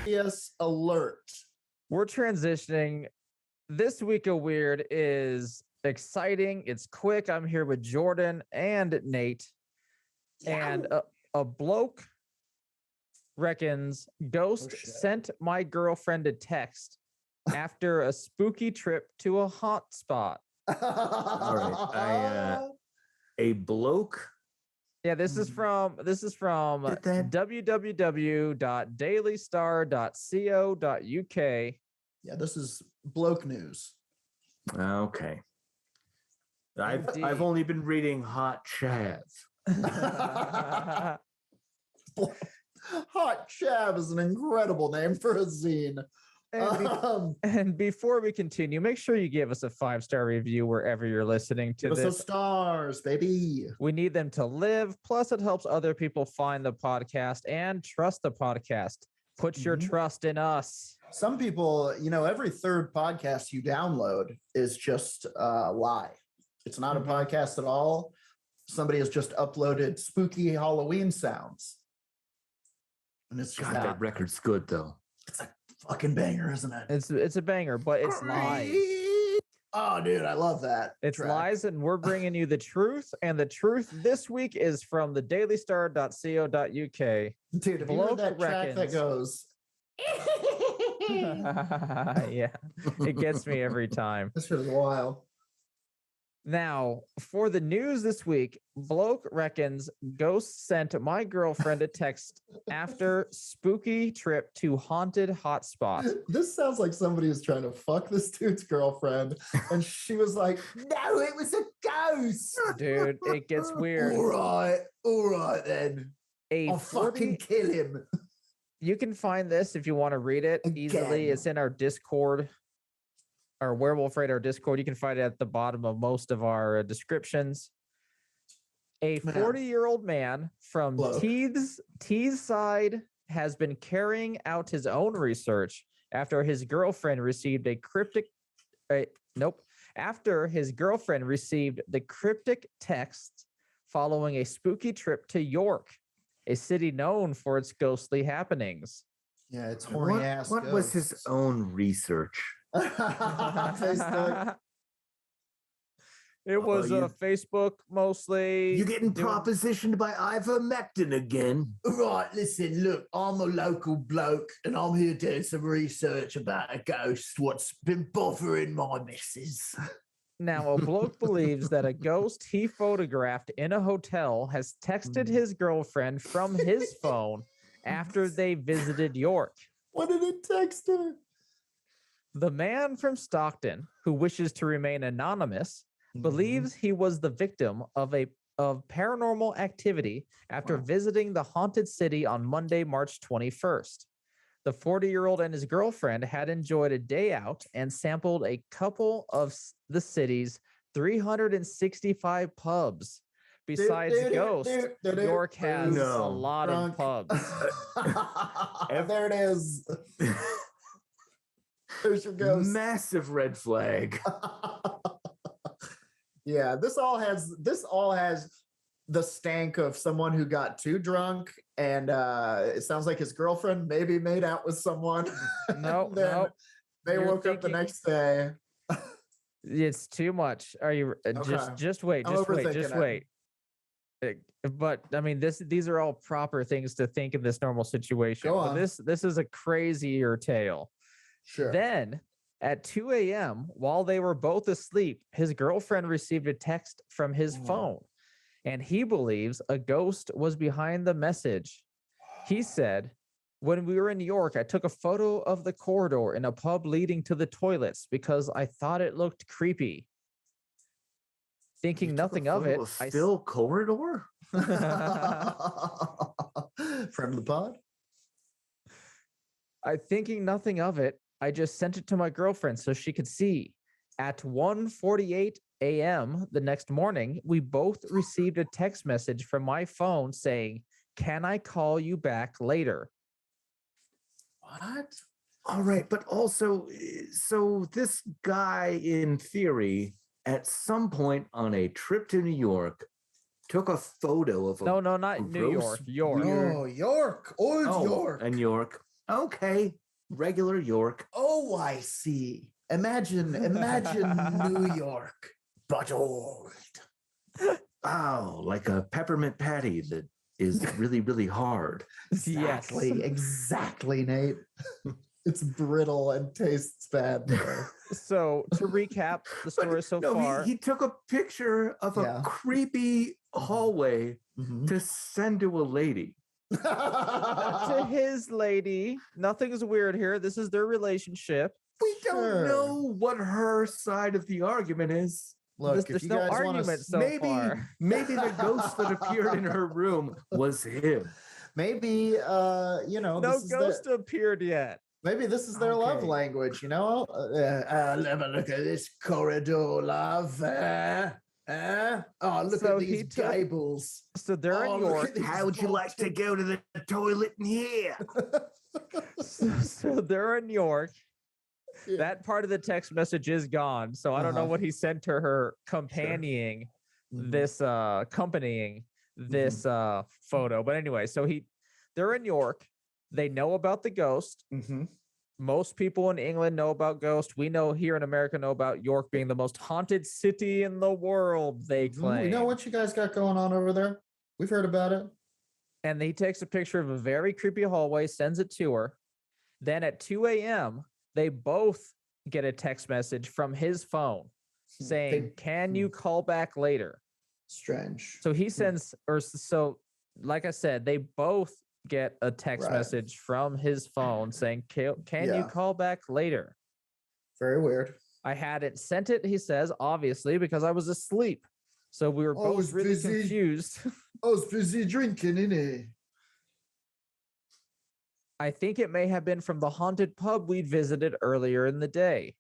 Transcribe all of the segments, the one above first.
Yes, alert. We're transitioning. This week of weird is exciting. It's quick. I'm here with Jordan and Nate. And a bloke reckons ghost sent my girlfriend a text after a spooky trip to a hot spot. All right. A bloke. Yeah, this is from www.dailystar.co.uk. Yeah, this is bloke news. Okay. I've only been reading Hot Chav. Hot Chav is an incredible name for a zine. And before we continue, make sure you give us a 5-star review wherever you're listening to this. Give us some stars, baby. We need them to live. Plus, it helps other people find the podcast and trust the podcast. Put your trust in us. Some people, every third podcast you download is just a lie. It's not a podcast at all. Somebody has just uploaded spooky Halloween sounds. And it's just that record's good, though. It's a fucking banger, isn't it? It's a banger, but it's lies. Oh, dude, I love that. It's lies, and we're bringing you the truth. And the truth this week is from the dailystar.co.uk. Dude, if you heard that track that goes... yeah, it gets me every time. This shit is wild. Now, for the news this week, bloke reckons ghost sent my girlfriend a text after spooky trip to haunted hotspot. This sounds like somebody was trying to fuck this dude's girlfriend, and she was like, "No, it was a ghost." Dude, it gets weird. All right then. I'll fucking kill him. You can find this if you want to read it easily. It's in our Discord. Our Werewolf Radar Discord. You can find it at the bottom of most of our descriptions. A 40-year-old man from Teesside has been carrying out his own research after his girlfriend received a cryptic. After his girlfriend received the cryptic text following a spooky trip to York, a city known for its ghostly happenings. Yeah, it's horny ass. What was his own research? Facebook. It was Facebook mostly. You getting propositioned by ivermectin again? Right, listen, look, I'm a local bloke and I'm here doing some research about a ghost what's been bothering my missus. Now, a bloke believes that a ghost he photographed in a hotel has texted his girlfriend from his phone after they visited York. What did it text her? The man from Stockton, who wishes to remain anonymous, believes he was the victim of paranormal activity after visiting the haunted city on Monday, March 21st. The 40-year-old and his girlfriend had enjoyed a day out and sampled a couple of the city's 365 pubs. Besides ghosts, York has a lot of pubs. There it is. There's your ghost. Massive red flag. Yeah, this all has the stank of someone who got too drunk, and it sounds like his girlfriend maybe made out with someone. No. They woke up the next day. It's too much. Are you just wait? But I mean, these are all proper things to think in this normal situation. Go on. This is a crazier tale. Sure. Then at 2 a.m., while they were both asleep, his girlfriend received a text from his phone, and he believes a ghost was behind the message. He said, "When we were in New York, I took a photo of the corridor in a pub leading to the toilets because I thought it looked creepy. Thinking nothing of it, corridor? Friend of the pod? Thinking nothing of it, I just sent it to my girlfriend so she could see. At 1:48 a.m. the next morning, we both received a text message from my phone saying, 'Can I call you back later?'" What? All right, but also, so this guy, in theory, at some point on a trip to New York, took a photo of a No, not New York. York. Oh, York. Old York. And York. Okay, regular York. Oh, I see. Imagine New York, but old. Oh, like a peppermint patty that is really, really hard. Exactly, Nate. It's brittle and tastes bad there. So to recap the story so far, he took a picture of a creepy hallway to send to a lady. to his lady. Nothing's weird here. This is their relationship. We don't know what her side of the argument is. Look, There's no argument so far. Maybe the ghost that appeared in her room was him. Maybe no ghost appeared yet. Maybe this is their love language, Let me look at this corridor, love. Oh, look at these gables. So they're in York. How would you like to go to the toilet in here? so they're in York. Yeah. That part of the text message is gone. So I don't know what he sent to her accompanying this photo. But anyway, so they're in York. They know about the ghost. Most people in England know about ghosts. We know here in America know about York being the most haunted city in the world, they claim. You know what you guys got going on over there? We've heard about it. And he takes a picture of a very creepy hallway, sends it to her. Then at 2 a.m., they both get a text message from his phone saying, can you call back later? Strange. So he sends, like I said, they both get a text message from his phone saying, can you call back later? Very weird. I hadn't sent it, he says, obviously, because I was asleep. So we were both really confused. I was busy drinking, innit? I think it may have been from the haunted pub we'd visited earlier in the day.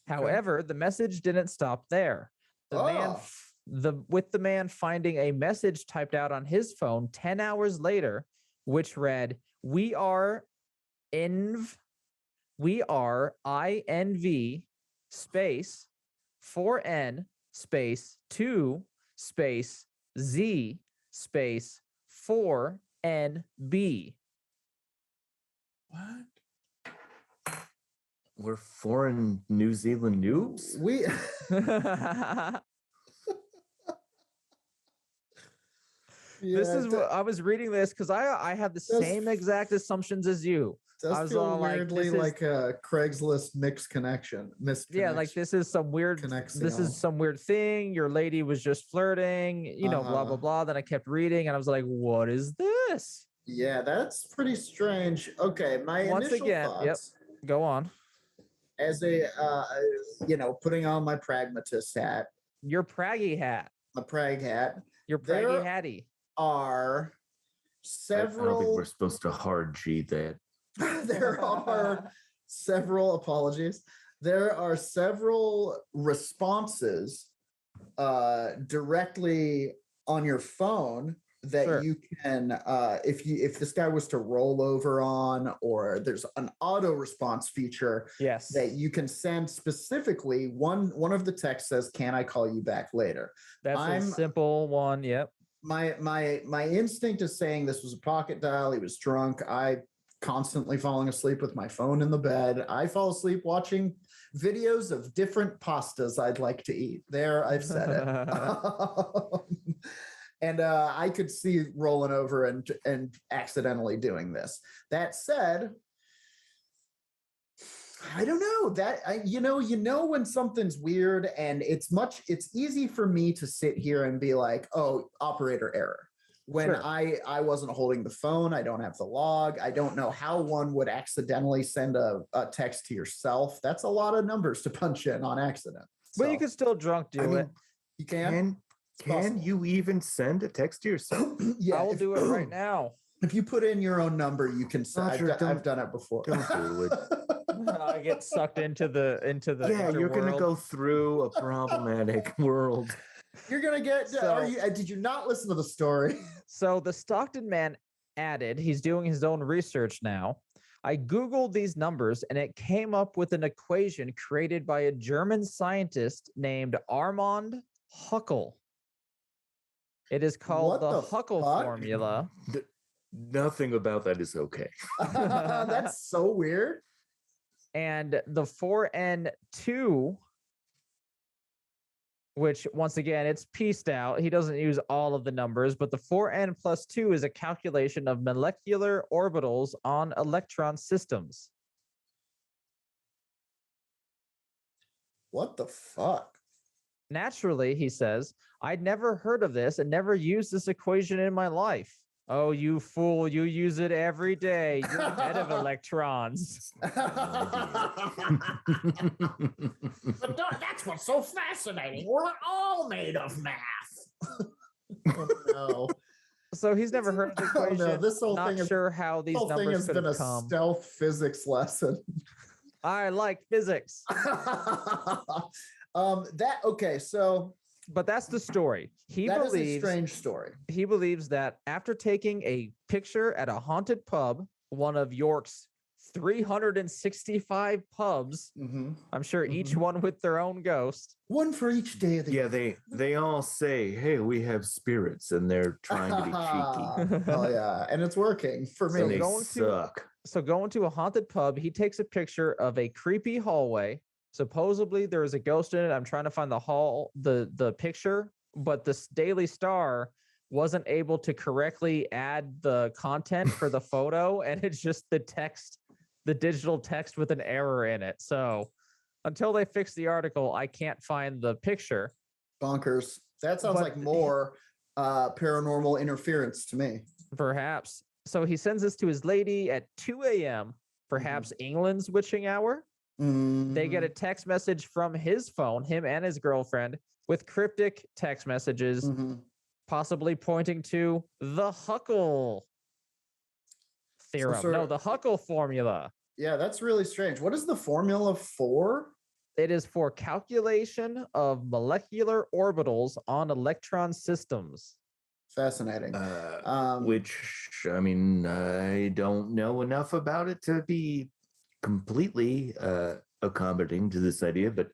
However, the message didn't stop there. With the man finding a message typed out on his phone 10 hours later, which read, we are INV space 4N space 2 space Z space 4NB. What? We're foreign New Zealand noobs? This is what I was reading this because I have the same exact assumptions as you. Does feel weirdly like a Craigslist mixed connection. Yeah, like this is some weird. This is some weird thing. Your lady was just flirting, blah blah blah. Then I kept reading, and I was like, "What is this?" Yeah, that's pretty strange. Okay, my initial thoughts. Go on. As a, putting on my pragmatist hat. Your praggy hat. My prag hat. Your praggy hattie. Are several. I don't think we're supposed to hard G that. There are several apologies. There are several responses directly on your phone that you can, if this guy was to roll over on, or there's an auto response feature that you can send specifically. One of the texts says, "Can I call you back later?" That's a simple one. Yep. My instinct is saying this was a pocket dial. He was drunk. I constantly falling asleep with my phone in the bed. I fall asleep watching videos of different pastas I'd like to eat. There, I've said it. And I could see rolling over and accidentally doing this. That said, I don't know that when something's weird, and it's easy for me to sit here and be like, oh, operator error. When I wasn't holding the phone, I don't have the log. I don't know how one would accidentally send a text to yourself. That's a lot of numbers to punch in on accident. But you can still drunk do it. You can. Can you even send a text to yourself? Yeah, I will do it right now. If you put in your own number, you can. I've done it before. Don't do it. I get sucked into the. Yeah, you're going to go through a problematic world. You're going to get. Did you not listen to the story? So the Stockton man added, he's doing his own research now. I Googled these numbers and it came up with an equation created by a German scientist named Armand Huckel. It is called the Huckel formula. Nothing about that is okay. That's so weird. And the 4N2, which once again, it's pieced out. He doesn't use all of the numbers, but the 4N+2 is a calculation of molecular orbitals on electron systems. What the fuck? Naturally, he says, I'd never heard of this and never used this equation in my life. Oh, you fool, you use it every day. You're a bed of electrons. But that's what's so fascinating. We're all made of math. Oh, no. So he's never heard of the equation. Oh, no. This whole Not thing is, sure how these whole thing numbers has could been a have come. stealth physics lesson. I like physics. Okay, so But that's the story. that is a strange story. He believes that after taking a picture at a haunted pub, one of York's 365 pubs, I'm sure each one with their own ghost. One for each day of the Yeah, year. they all say, hey, we have spirits, and they're trying to be cheeky. Oh yeah, and it's working for And me. they going to- suck. So going to a haunted pub, he takes a picture of a creepy hallway. Supposedly there is a ghost in it. I'm trying to find the picture, but this Daily Star wasn't able to correctly add the content for the photo, and it's just the text, the digital text with an error in it. So until they fix the article, I can't find the picture. Bonkers. That sounds But- like more paranormal interference to me. Perhaps. So he sends this to his lady at 2 a.m., perhaps England's witching hour. They get a text message from his phone, him and his girlfriend, with cryptic text messages, possibly pointing to the Huckle theorem. sort No, of- the Huckle formula. Yeah, that's really strange. What is the formula for? It is for calculation of molecular orbitals on electron systems. Fascinating. Which, I mean, I don't know enough about it to be completely accommodating to this idea, but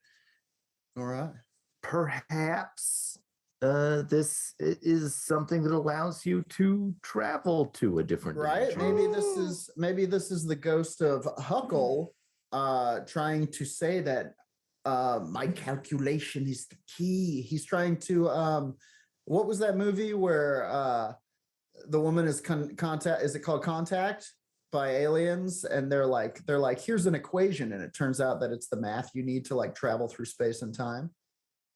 All right. perhaps this is something that allows you to travel to a different Right. dimension. Maybe this is the ghost of Huckle trying to say that my calculation is the key. He's trying to what was that movie where the woman is contact, is it called Contact, by aliens, and they're like here's an equation, and it turns out that it's the math you need to like travel through space and time.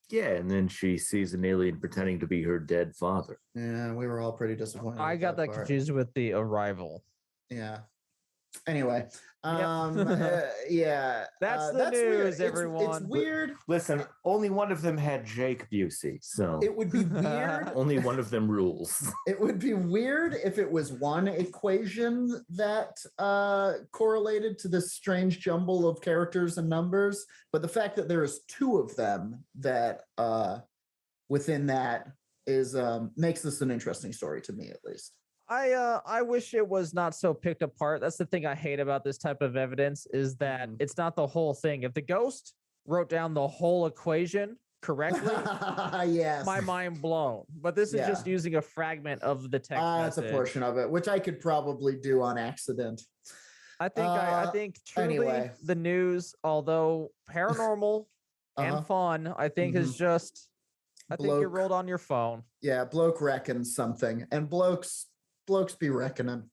Yeah, and then she sees an alien pretending to be her dead father. Yeah, we were all pretty disappointed. I with got that part. confused with the Arrival. Yeah. Anyway, Yep. yeah, That's the weird. news, It's everyone. weird. Listen, only one of them had Jake Busey, so It would be weird. only one of them rules. It would be weird if it was one equation that correlated to this strange jumble of characters and numbers, but the fact that there is two of them that within that is makes this an interesting story to me, at least. I wish it was not so picked apart. That's the thing I hate about this type of evidence, is that it's not the whole thing. If the ghost wrote down the whole equation correctly, Yes, my mind blown. But this is just using a fragment of the text that's a message. portion of it, which I could probably do on accident. I think truly anyway. the news, although paranormal and fun, I think is just I think it Bloke. rolled on your phone. Yeah, bloke reckons something, and blokes be reckoning.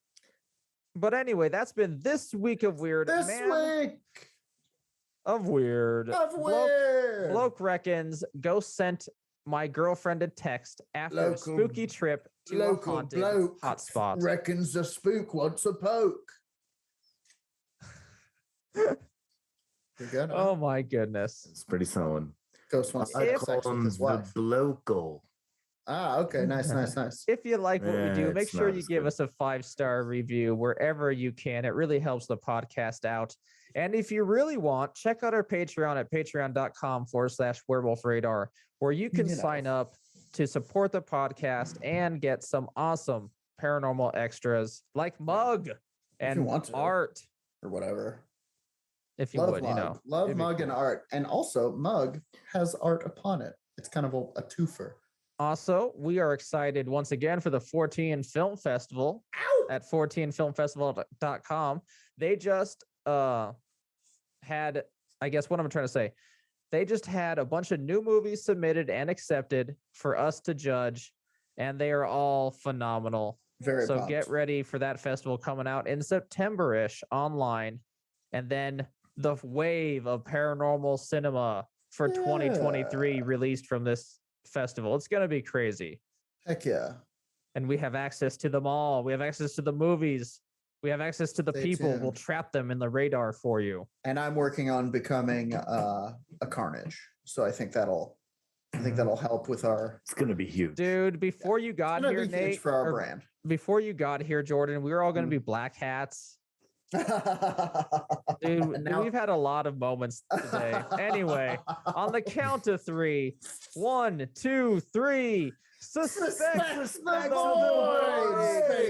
But anyway, that's been this week of weird. This Man week of weird. of weird. Bloke reckons ghost sent my girlfriend a text after a Local- spooky trip to a Local haunted bloke hotspot. reckons a spook wants a poke. You're good. huh? Oh my goodness. It's pretty solid. Ghost wants to I have call sex with him his the wife. blokel. Ah, okay, nice. If you like what we do, make It's sure not you as give good. us a 5-star review wherever you can. It really helps the podcast out. And if you really want, check out our Patreon at patreon.com/werewolf radar, where you can You know. sign up to support the podcast and get some awesome paranormal extras like mug and want to. art, Or whatever. if you Love would, mug. you know. Love it'd be mug and cool. art. And also mug has art upon it. It's kind of a twofer. Also, we are excited once again for the 14 Film Festival. Ow! at 14filmfestival.com. They just had, I guess what I'm trying to say, they just had a bunch of new movies submitted and accepted for us to judge, and they are all phenomenal. Very So pumped. get ready for that festival coming out in September-ish online, and then the wave of paranormal cinema for 2023 released from this festival. It's going to be crazy. Heck yeah. And we have access to them all. We have access to the movies. We have access to the Stay people. tuned. We'll trap them in the radar for you. And I'm working on becoming a Carnage. So I think that'll help with our It's gonna be huge. Dude, before you got gonna here, be huge Nate, for our or brand. before you got here, Jordan, we were all going to be black hats. Dude, Now- we've had a lot of moments today. Anyway, on the count of 3, 1, 2, 3. Suspect Suspect the the boys! boys!